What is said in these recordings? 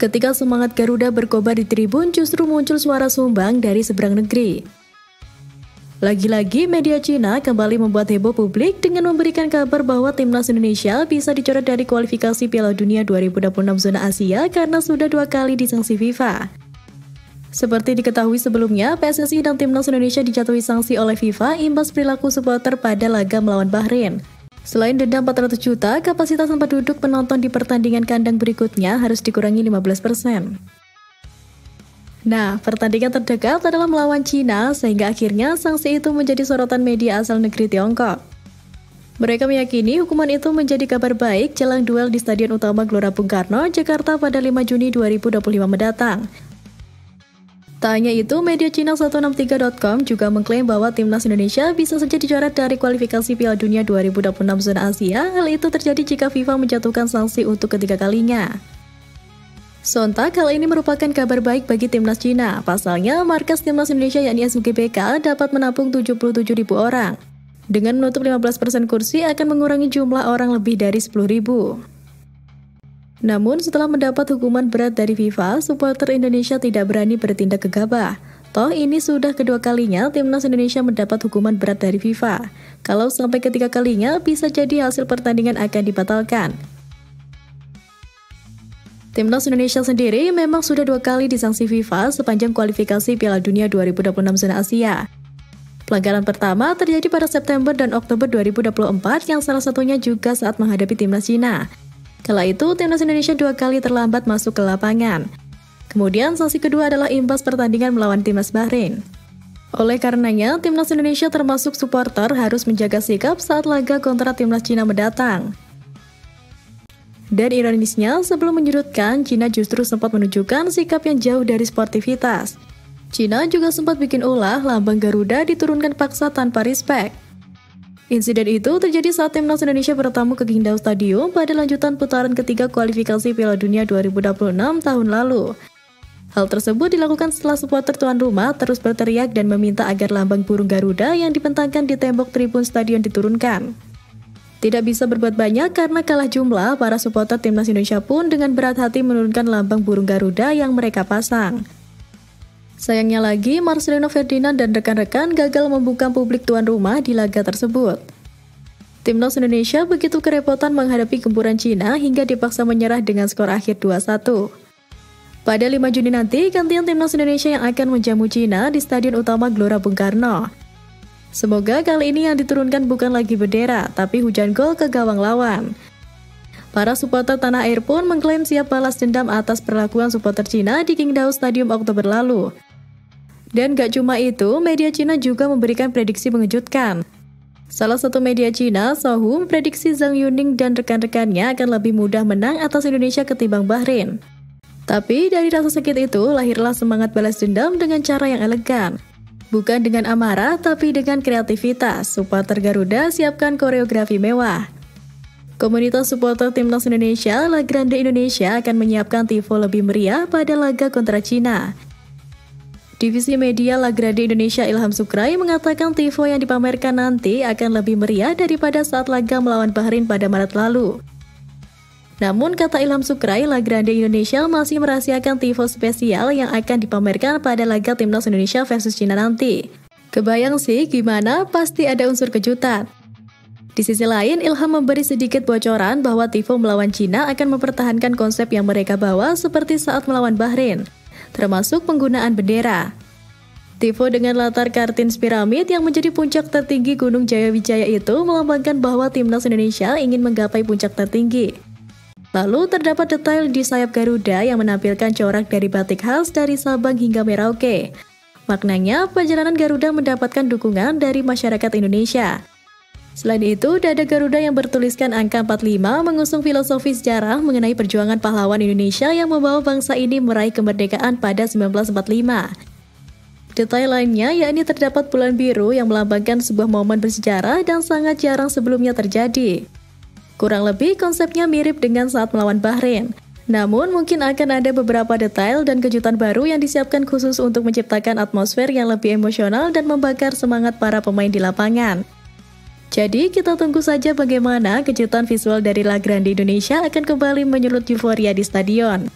Ketika semangat Garuda berkobar di tribun, justru muncul suara sumbang dari seberang negeri. Lagi-lagi media Cina kembali membuat heboh publik dengan memberikan kabar bahwa timnas Indonesia bisa dicoret dari kualifikasi Piala Dunia 2026 zona Asia karena sudah 2 kali disanksi FIFA. Seperti diketahui sebelumnya, PSSI dan timnas Indonesia dijatuhi sanksi oleh FIFA imbas perilaku supporter pada laga melawan Bahrain. Selain denda 400 juta, kapasitas tempat duduk penonton di pertandingan kandang berikutnya harus dikurangi 15%. Nah, pertandingan terdekat adalah melawan Cina, sehingga akhirnya sanksi itu menjadi sorotan media asal negeri Tiongkok. Mereka meyakini hukuman itu menjadi kabar baik jelang duel di Stadion Utama Gelora Bung Karno, Jakarta pada 5 Juni 2025 mendatang. Tak hanya itu, media Cina 163.com juga mengklaim bahwa timnas Indonesia bisa saja dicoret dari kualifikasi Piala Dunia 2026 zona Asia. Hal itu terjadi jika FIFA menjatuhkan sanksi untuk ketiga kalinya. Sontak, hal ini merupakan kabar baik bagi timnas Cina. Pasalnya, markas timnas Indonesia yakni SUGBK dapat menampung 77.000 orang. Dengan menutup 15% kursi akan mengurangi jumlah orang lebih dari 10.000. Namun, setelah mendapat hukuman berat dari FIFA, supporter Indonesia tidak berani bertindak gegabah. Toh, ini sudah kedua kalinya timnas Indonesia mendapat hukuman berat dari FIFA. Kalau sampai ketiga kalinya, bisa jadi hasil pertandingan akan dibatalkan. Timnas Indonesia sendiri memang sudah 2 kali disanksi FIFA sepanjang kualifikasi Piala Dunia 2026 zona Asia. Pelanggaran pertama terjadi pada September dan Oktober 2024 yang salah satunya juga saat menghadapi timnas Cina. Kala itu, timnas Indonesia 2 kali terlambat masuk ke lapangan. Kemudian, sanksi kedua adalah imbas pertandingan melawan timnas Bahrain. Oleh karenanya, timnas Indonesia termasuk supporter harus menjaga sikap saat laga kontra timnas Cina mendatang. Dan ironisnya, sebelum menyudutkan, Cina justru sempat menunjukkan sikap yang jauh dari sportivitas. Cina juga sempat bikin ulah lambang Garuda diturunkan paksa tanpa respek. Insiden itu terjadi saat timnas Indonesia bertamu ke Qingdao Stadium pada lanjutan putaran ketiga kualifikasi Piala Dunia 2026 tahun lalu. Hal tersebut dilakukan setelah supporter tuan rumah terus berteriak dan meminta agar lambang burung Garuda yang dibentangkan di tembok tribun stadion diturunkan. Tidak bisa berbuat banyak karena kalah jumlah, para supporter timnas Indonesia pun dengan berat hati menurunkan lambang burung Garuda yang mereka pasang. Sayangnya lagi, Marcelino Ferdinand dan rekan-rekan gagal membungkam publik tuan rumah di laga tersebut. Timnas Indonesia begitu kerepotan menghadapi gempuran Cina hingga dipaksa menyerah dengan skor akhir 2-1. Pada 5 Juni nanti, gantian timnas Indonesia yang akan menjamu Cina di Stadion Utama Gelora Bung Karno. Semoga kali ini yang diturunkan bukan lagi bendera, tapi hujan gol ke gawang lawan. Para supporter tanah air pun mengklaim siap balas dendam atas perlakuan supporter Cina di Qingdao Stadium Oktober lalu. Dan gak cuma itu, media Cina juga memberikan prediksi mengejutkan. Salah satu media Cina, Sohu, memprediksi Zhang Yuning dan rekan-rekannya akan lebih mudah menang atas Indonesia ketimbang Bahrain. Tapi dari rasa sakit itu, lahirlah semangat balas dendam dengan cara yang elegan. Bukan dengan amarah, tapi dengan kreativitas. Supporter Garuda siapkan koreografi mewah. Komunitas supporter timnas Indonesia, La Grande Indonesia akan menyiapkan tifo lebih meriah pada laga kontra Cina. Divisi media La Grande Indonesia Ilham Sukrai mengatakan tifo yang dipamerkan nanti akan lebih meriah daripada saat laga melawan Bahrain pada Maret lalu. Namun, kata Ilham Sukrai, La Grande Indonesia masih merahasiakan tifo spesial yang akan dipamerkan pada laga timnas Indonesia versus Cina nanti. Kebayang sih gimana? Pasti ada unsur kejutan. Di sisi lain, Ilham memberi sedikit bocoran bahwa tifo melawan Cina akan mempertahankan konsep yang mereka bawa seperti saat melawan Bahrain, termasuk penggunaan bendera. Tifo dengan latar Kartins Piramid yang menjadi puncak tertinggi Gunung Jayawijaya itu melambangkan bahwa timnas Indonesia ingin menggapai puncak tertinggi. Lalu terdapat detail di sayap Garuda yang menampilkan corak dari batik khas dari Sabang hingga Merauke. Maknanya, perjalanan Garuda mendapatkan dukungan dari masyarakat Indonesia. Selain itu, dada Garuda yang bertuliskan angka 45 mengusung filosofi sejarah mengenai perjuangan pahlawan Indonesia yang membawa bangsa ini meraih kemerdekaan pada 1945. Detail lainnya yakni terdapat bulan biru yang melambangkan sebuah momen bersejarah dan sangat jarang sebelumnya terjadi. Kurang lebih konsepnya mirip dengan saat melawan Bahrain. Namun mungkin akan ada beberapa detail dan kejutan baru yang disiapkan khusus untuk menciptakan atmosfer yang lebih emosional dan membakar semangat para pemain di lapangan. Jadi kita tunggu saja bagaimana kejutan visual dari La Grande Indonesia akan kembali menyulut euforia di stadion.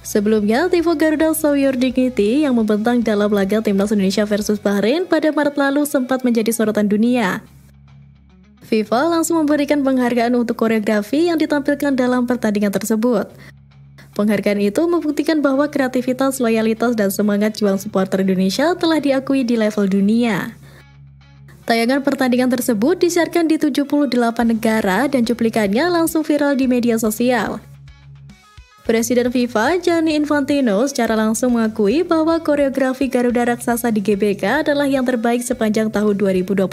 Sebelumnya, Tifo Garuda Show Your Dignity yang membentang dalam laga Timnas Indonesia versus Bahrain pada Maret lalu sempat menjadi sorotan dunia. FIFA langsung memberikan penghargaan untuk koreografi yang ditampilkan dalam pertandingan tersebut. Penghargaan itu membuktikan bahwa kreativitas, loyalitas, dan semangat juang supporter Indonesia telah diakui di level dunia. Tayangan pertandingan tersebut disiarkan di 78 negara dan cuplikannya langsung viral di media sosial. Presiden FIFA, Gianni Infantino, secara langsung mengakui bahwa koreografi Garuda Raksasa di GBK adalah yang terbaik sepanjang tahun 2025.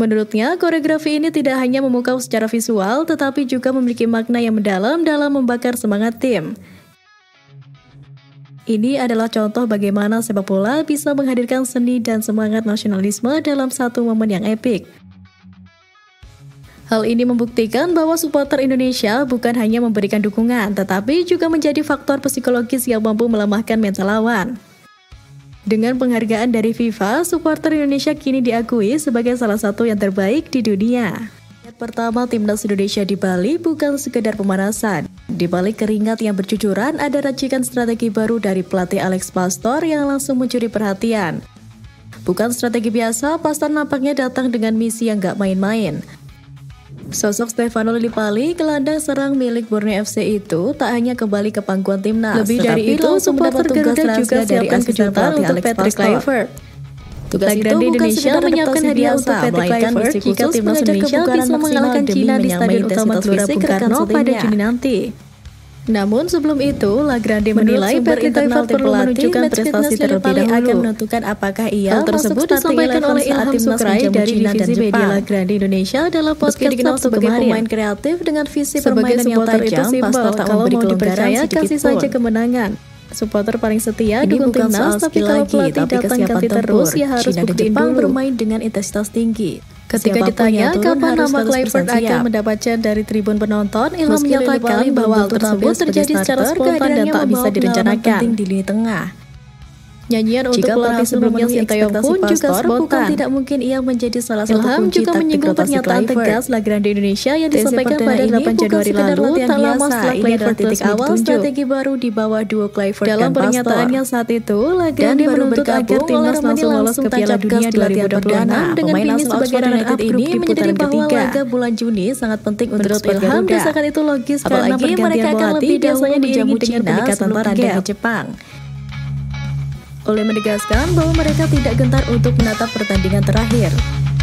Menurutnya, koreografi ini tidak hanya memukau secara visual, tetapi juga memiliki makna yang mendalam dalam membakar semangat tim. Ini adalah contoh bagaimana sepak bola bisa menghadirkan seni dan semangat nasionalisme dalam satu momen yang epik. Hal ini membuktikan bahwa supporter Indonesia bukan hanya memberikan dukungan, tetapi juga menjadi faktor psikologis yang mampu melemahkan mental lawan. Dengan penghargaan dari FIFA, supporter Indonesia kini diakui sebagai salah satu yang terbaik di dunia. Pertama, Timnas Indonesia di Bali bukan sekedar pemanasan. Di balik keringat yang bercucuran, ada racikan strategi baru dari pelatih Alex Pastor yang langsung mencuri perhatian. Bukan strategi biasa, Pastor nampaknya datang dengan misi yang gak main-main. Sosok Stefano Lillipali, gelandang serang milik Borneo FC itu tak hanya kembali ke pangkuan timnas. Lebih dari itu, supporter Garuda juga siapkan kejutan untuk Patrick Kluivert. Tugas itu bukan sekedar menyiapkan hadiah untuk Patrick Kluivert jika timnas Indonesia bisa mengalahkan Cina di Stadion Utama Gelora Bung Karno pada Juni nanti. Namun sebelum itu, La Grande menilai Patrick Kluivert perlu menunjukkan prestasi terlebih dahulu akan menentukan apakah ia tersebut disampaikan oleh Ilham Sukrai dari divisi media La Grande Indonesia dalam podcast dikenal sebagai pemain kreatif dengan visi permainan yang tajam. Pastor tak memberi kelonggaran kasih saja kemenangan. Supporter paling setia dukung timnas, tapi kalau pelatih datang ganti terus, ia harus buktiin dulu bermain dengan intensitas tinggi. Ketika ditanya kapan nama Kluivert akan mendapatkan dari tribun penonton, Ilham menyatakan bahwa hal tersebut terjadi secara spontan dan tak bisa direncanakan. Di lini tengah. Nyanyian untuk pelatih sebelumnya Sintayong pun juga spontan. Tidak mungkin ia menjadi salah satu kunci taktik rotasi Kluivert. La Grande Indonesia yang disampaikan pada 8 Januari lalu tak lama setelah Kluivert titik awal strategi baru di bawah duo Kluivert dan Pastor. Dalam pernyataannya saat itu, La Grande menuntut agar timnas langsung lolos ke Piala Dunia 2026 dengan finish sebagai runner-up ini menyadari bahwa laga bulan Juni sangat penting untuk Ilham. Desakan itu logis karena pergantian pelatih biasanya diiringi dengan pendekatan target ke Jepang. Oleh menegaskan bahwa mereka tidak gentar untuk menatap pertandingan terakhir.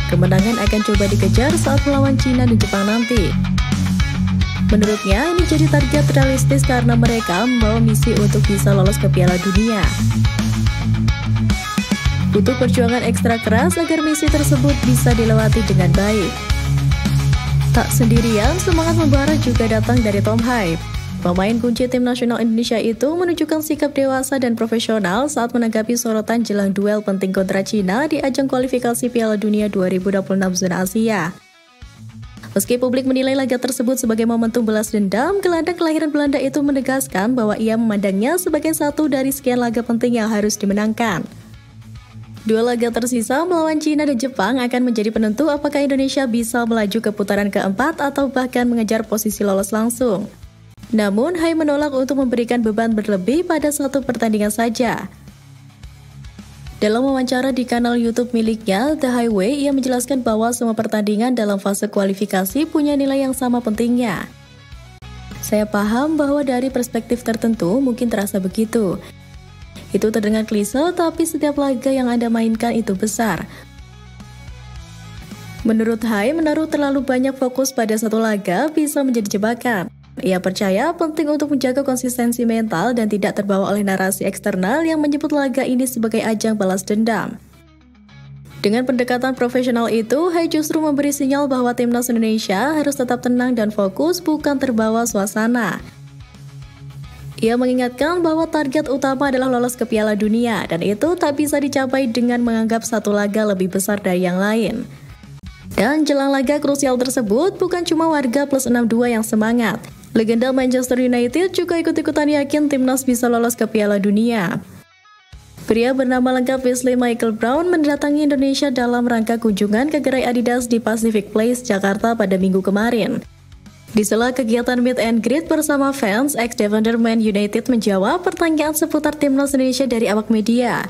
Kemenangan akan coba dikejar saat melawan Cina dan Jepang nanti. Menurutnya, ini jadi target realistis karena mereka membawa misi untuk bisa lolos ke Piala Dunia. Butuh perjuangan ekstra keras agar misi tersebut bisa dilewati dengan baik. Tak sendirian, semangat membara juga datang dari Tom Hype. Pemain kunci tim nasional Indonesia itu menunjukkan sikap dewasa dan profesional saat menanggapi sorotan jelang duel penting kontra Cina di ajang kualifikasi Piala Dunia 2026 zona Asia. Meski publik menilai laga tersebut sebagai momentum balas dendam, gelandang kelahiran Belanda itu menegaskan bahwa ia memandangnya sebagai satu dari sekian laga penting yang harus dimenangkan. Dua laga tersisa melawan Cina dan Jepang akan menjadi penentu apakah Indonesia bisa melaju ke putaran keempat atau bahkan mengejar posisi lolos langsung. Namun, Hai menolak untuk memberikan beban berlebih pada satu pertandingan saja. Dalam wawancara di kanal YouTube miliknya, The Highway, ia menjelaskan bahwa semua pertandingan dalam fase kualifikasi punya nilai yang sama pentingnya. Saya paham bahwa dari perspektif tertentu mungkin terasa begitu. Itu terdengar klise, tapi setiap laga yang Anda mainkan itu besar. Menurut Hai, menaruh terlalu banyak fokus pada satu laga bisa menjadi jebakan. Ia percaya penting untuk menjaga konsistensi mental dan tidak terbawa oleh narasi eksternal yang menyebut laga ini sebagai ajang balas dendam. Dengan pendekatan profesional itu, Hai justru memberi sinyal bahwa timnas Indonesia harus tetap tenang dan fokus, bukan terbawa suasana. Ia mengingatkan bahwa target utama adalah lolos ke Piala Dunia, dan itu tak bisa dicapai dengan menganggap satu laga lebih besar dari yang lain. Dan jelang laga krusial tersebut, bukan cuma warga plus 62 yang semangat. Legenda Manchester United juga ikut-ikutan yakin timnas bisa lolos ke Piala Dunia. Pria bernama lengkap Wesley Michael Brown mendatangi Indonesia dalam rangka kunjungan ke gerai Adidas di Pacific Place, Jakarta pada Minggu kemarin. Di sela kegiatan meet and greet bersama fans, ex-defender Man United menjawab pertanyaan seputar timnas Indonesia dari awak media.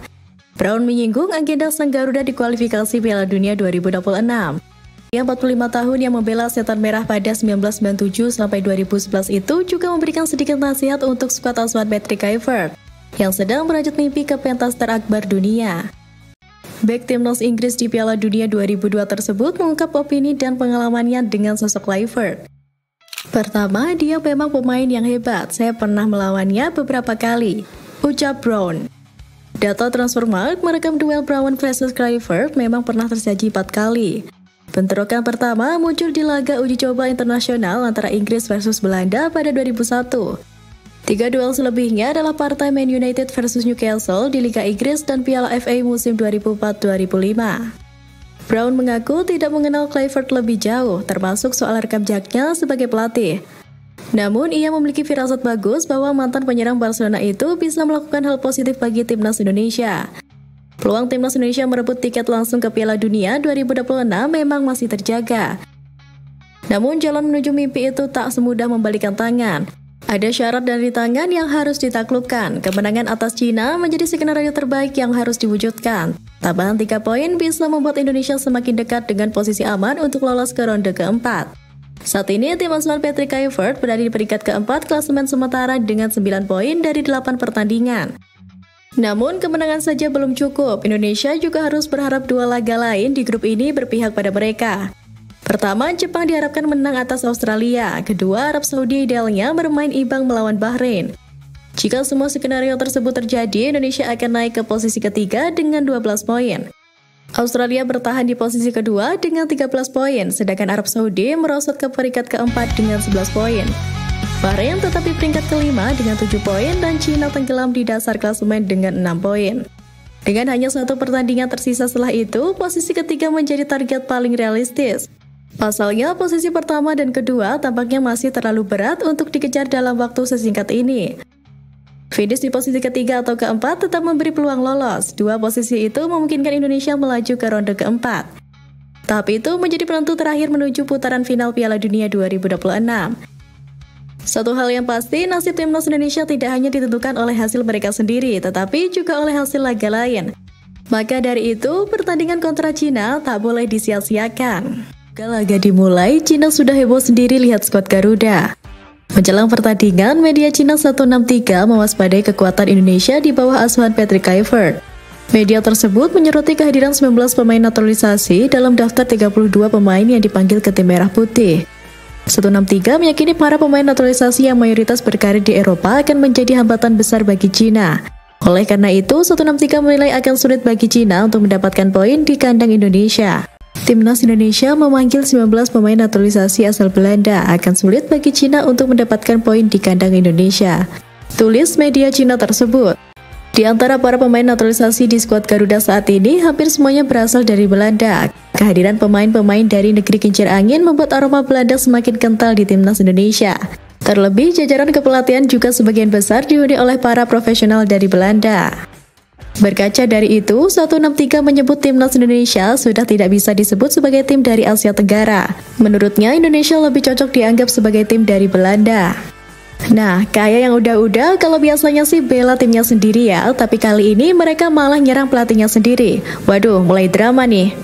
Brown menyinggung agenda sang Garuda di kualifikasi Piala Dunia 2026. Dia 45 tahun yang membela Setan Merah pada 1997 sampai 2011 itu juga memberikan sedikit nasihat untuk skuad asuhan Patrick Kluivert yang sedang merajut mimpi ke pentas terakbar dunia. Bek timnas Inggris di Piala Dunia 2002 tersebut mengungkap opini dan pengalamannya dengan sosok Kluivert. Pertama, dia memang pemain yang hebat. Saya pernah melawannya beberapa kali, ucap Brown. Data Transfermarkt merekam duel Brown versus Kluivert memang pernah terjadi 4 kali. Bentrokan pertama muncul di laga uji coba internasional antara Inggris versus Belanda pada 2001. 3 duel selebihnya adalah partai Man United versus Newcastle di Liga Inggris dan Piala FA musim 2004-2005. Brown mengaku tidak mengenal Kluivert lebih jauh, termasuk soal rekam jejaknya sebagai pelatih. Namun, ia memiliki firasat bagus bahwa mantan penyerang Barcelona itu bisa melakukan hal positif bagi timnas Indonesia. Peluang timnas Indonesia merebut tiket langsung ke Piala Dunia 2026 memang masih terjaga. Namun, jalan menuju mimpi itu tak semudah membalikan tangan. Ada syarat dan rintangan yang harus ditaklukkan. Kemenangan atas Cina menjadi skenario terbaik yang harus diwujudkan. Tambahan 3 poin bisa membuat Indonesia semakin dekat dengan posisi aman untuk lolos ke ronde keempat. Saat ini, tim asuhan Patrick Kluivert berada di peringkat keempat klasemen sementara dengan 9 poin dari 8 pertandingan. Namun, kemenangan saja belum cukup. Indonesia juga harus berharap 2 laga lain di grup ini berpihak pada mereka. Pertama, Jepang diharapkan menang atas Australia. Kedua, Arab Saudi idealnya bermain imbang melawan Bahrain. Jika semua skenario tersebut terjadi, Indonesia akan naik ke posisi ketiga dengan 12 poin. Australia bertahan di posisi kedua dengan 13 poin, sedangkan Arab Saudi merosot ke peringkat keempat dengan 11 poin. Bahrain tetap di peringkat kelima dengan 7 poin dan Cina tenggelam di dasar klasemen dengan 6 poin. Dengan hanya 1 pertandingan tersisa setelah itu, posisi ketiga menjadi target paling realistis. Pasalnya, posisi pertama dan kedua tampaknya masih terlalu berat untuk dikejar dalam waktu sesingkat ini. Finish di posisi ketiga atau keempat tetap memberi peluang lolos. 2 posisi itu memungkinkan Indonesia melaju ke ronde keempat. Tapi itu menjadi penentu terakhir menuju putaran final Piala Dunia 2026. Satu hal yang pasti, nasib timnas Indonesia tidak hanya ditentukan oleh hasil mereka sendiri, tetapi juga oleh hasil laga lain. Maka dari itu, pertandingan kontra Cina tak boleh disia-siakan. Laga dimulai, Cina sudah heboh sendiri lihat skuad Garuda. Menjelang pertandingan, media Cina 163 mewaspadai kekuatan Indonesia di bawah asuhan Patrick Kluivert. Media tersebut menyoroti kehadiran 19 pemain naturalisasi dalam daftar 32 pemain yang dipanggil ke tim Merah Putih. 163 meyakini para pemain naturalisasi yang mayoritas berkarir di Eropa akan menjadi hambatan besar bagi Cina. Oleh karena itu, 163 menilai akan sulit bagi Cina untuk mendapatkan poin di kandang Indonesia. Timnas Indonesia memanggil 19 pemain naturalisasi asal Belanda, akan sulit bagi Cina untuk mendapatkan poin di kandang Indonesia, tulis media Cina tersebut. Di antara para pemain naturalisasi di skuad Garuda saat ini, hampir semuanya berasal dari Belanda. Kehadiran pemain-pemain dari negeri kincir angin membuat aroma Belanda semakin kental di timnas Indonesia. Terlebih, jajaran kepelatihan juga sebagian besar dihuni oleh para profesional dari Belanda. Berkaca dari itu, 163 menyebut timnas Indonesia sudah tidak bisa disebut sebagai tim dari Asia Tenggara. Menurutnya, Indonesia lebih cocok dianggap sebagai tim dari Belanda. Nah, kayak yang udah-udah, kalau biasanya sih bela timnya sendiri ya, tapi kali ini mereka malah nyerang pelatihnya sendiri. Waduh, mulai drama nih.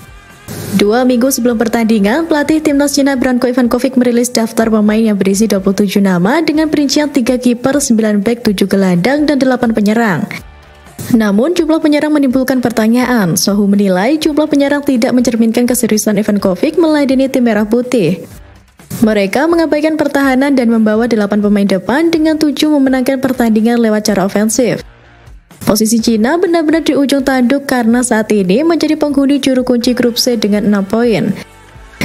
2 minggu sebelum pertandingan, pelatih timnas Cina Branko Ivankovic merilis daftar pemain yang berisi 27 nama dengan perincian 3 kiper, 9 bek, 7 gelandang, dan 8 penyerang. Namun, jumlah penyerang menimbulkan pertanyaan. Sohu menilai jumlah penyerang tidak mencerminkan keseriusan Ivankovic meladeni tim Merah Putih. Mereka mengabaikan pertahanan dan membawa 8 pemain depan dengan 7 memenangkan pertandingan lewat cara ofensif. Posisi Cina benar-benar di ujung tanduk karena saat ini menjadi penghuni juru kunci grup C dengan 6 poin.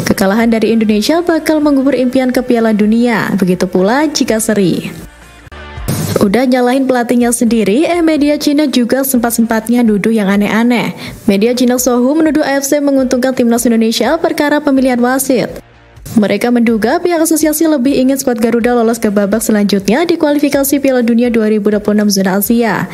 Kekalahan dari Indonesia bakal mengubur impian ke Piala Dunia, begitu pula jika seri. Udah nyalahin pelatihnya sendiri, media Cina juga sempat-sempatnya nuduh yang aneh-aneh. Media Cina Sohu menuduh AFC menguntungkan timnas Indonesia perkara pemilihan wasit. Mereka menduga pihak asosiasi lebih ingin skuad Garuda lolos ke babak selanjutnya di kualifikasi Piala Dunia 2026 zona Asia.